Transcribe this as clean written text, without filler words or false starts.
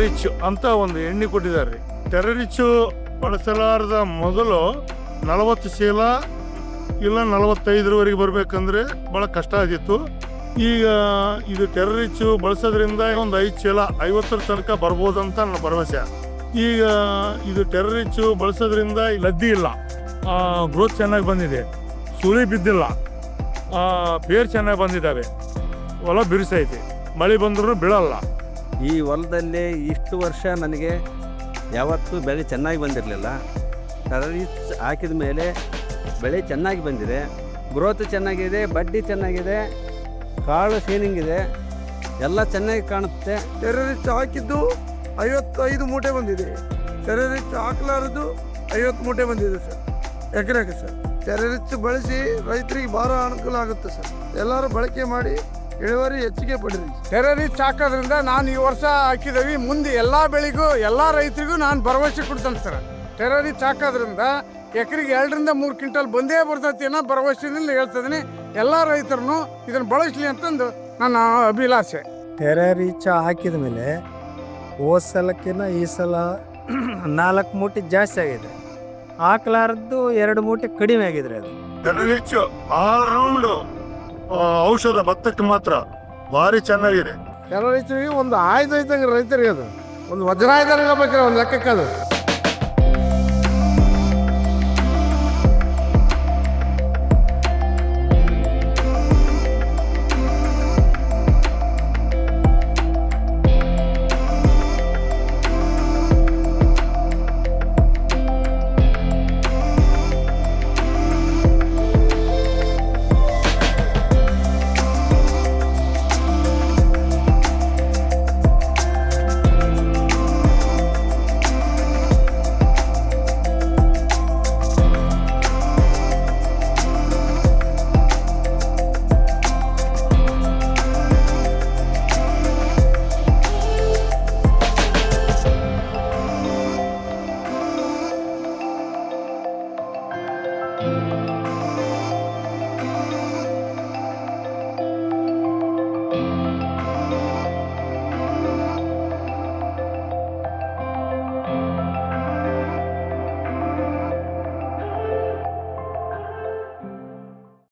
Rich ಅಂತ ಒಂದು ಎಣ್ಣೆ ಕೊಟ್ಟಿದ್ದಾರೆ. ಟೆರರಿಚ್ಚು ಬಳಸಲಾರದ ಮೊದಲು 40 ಚೀಲ ಇಲ್ಲ 45ರವರೆಗೆ ಬರಬೇಕಂದ್ರೆ ಭಾಳ ಕಷ್ಟ ಆಗಿತ್ತು. ಈಗ ಇದು ಟೆರರಿಚ್ಚು ಬಳಸೋದ್ರಿಂದ ಒಂದು 5 ಚೀಲ 50ರ ತನಕ ಬರ್ಬೋದಂತ ನನ್ನ ಭರವಸೆ. ಈಗ ಇದು ಟೆರರಿಚ್ಚು ಬಳಸೋದ್ರಿಂದ ಲದ್ದಿ ಇಲ್ಲ, ಗ್ರೋತ್ ಚೆನ್ನಾಗಿ ಬಂದಿದೆ, ಸುಳಿ ಬಿದ್ದಿಲ್ಲ, ಬೇರು ಚೆನ್ನಾಗಿ ಬಂದಿದ್ದಾವೆ, ಹೊಲ ಬಿರುಸೈತೆ, ಮಳೆ ಬಂದ್ರೂ ಬೀಳಲ್ಲ. ಈ ಹೊಲದಲ್ಲಿ ಇಷ್ಟು ವರ್ಷ ನನಗೆ ಯಾವತ್ತೂ ಬೆಳೆ ಚೆನ್ನಾಗಿ ಬಂದಿರಲಿಲ್ಲ. ಟೆರರಿಚ್ ಹಾಕಿದ ಮೇಲೆ ಬೆಳೆ ಚೆನ್ನಾಗಿ ಬಂದಿದೆ, ಗ್ರೋತ್ ಚೆನ್ನಾಗಿದೆ, ಬಡ್ಡಿ ಚೆನ್ನಾಗಿದೆ, ಕಾಳು ಶೈನಿಂಗ್ ಇದೆ, ಎಲ್ಲ ಚೆನ್ನಾಗಿ ಕಾಣುತ್ತೆ. ಟೆರರಿಚ್ ಹಾಕಿದ್ದು 55 ಮೂಟೆ ಬಂದಿದೆ. ಟೆರರಿಚ್ ಹಾಕಲಾರದು 50 ಮೂಟೆ ಬಂದಿದೆ ಸರ್ ಎಕರೆಗೆ ಸರ್. ಟೆರರಿಚ್ ಬಳಸಿ ರೈತರಿಗೆ ಭಾಳ ಅನುಕೂಲ ಆಗುತ್ತೆ ಸರ್. ಎಲ್ಲರೂ ಬಳಕೆ ಮಾಡಿ ಇಳುವರಿ ಹೆಚ್ಚಿಗೆ ಪಡೀರಿ. ಟೆರರಿಚ್ ಹಾಕೋದ್ರಿಂದ ನಾನು ಈ ವರ್ಷ ಹಾಕಿದ್ದೀವಿ, ಮುಂದೆ ಎಲ್ಲ ಬೆಳೆಗೂ ಎಲ್ಲ ರೈತರಿಗೂ ನಾನು ಭರವಸೆ ಕೊಡ್ತೇನೆ ಸರ್. ಟೆರರಿಚ್ ಹಾಕೋದ್ರಿಂದ ಎಕರೆಗೆ 2ರಿಂದ 3 ಕ್ವಿಂಟಲ್ ಬಂದೇ ಬರ್ತೈತಿ ಅನ್ನೋ ಭರವಸೆಯಿಂದ ಹೇಳ್ತಿದ್ದೀನಿ. ಎಲ್ಲ ರೈತರನ್ನು ಇದನ್ನು ಬಳಸಲಿ ಅಂತಂದು ನನ್ನ ಅಭಿಲಾಷೆ. ಟೆರರಿಚ್ ಹಾಕಿದ ಮೇಲೆ ಹೋದ ಸಲಕ್ಕಿಂತ ಈ ಸಲ 4 ಮೂಟೆ ಜಾಸ್ತಿ ಆಗಿದೆ, ಹಾಕ್ಲಾರದ್ದು 2 ಮೂಟೆ ಕಡಿಮೆ ಆಗಿದ್ರೆ. ಅದು ಟೆರರಿಚ್ಚು ಆಲ್ ರೌಂಡ್ ಔಷಧ ಭತ್ತಕ್ಕೆ ಮಾತ್ರ ಭಾರಿ ಚೆನ್ನಾಗಿದೆ. ಕೆಲವು ರೈತರಿಗೆ ಒಂದು ಆಯ್ತು ಐತಂಗೆ ರೈತರಿಗೆ ಅದು ಒಂದು ವಜ್ರ ಆಯ್ದಂಗೆ ಬೇಕಾದ್ರೆ ಒಂದು ಲೆಕ್ಕಕ್ಕೆ ಅದು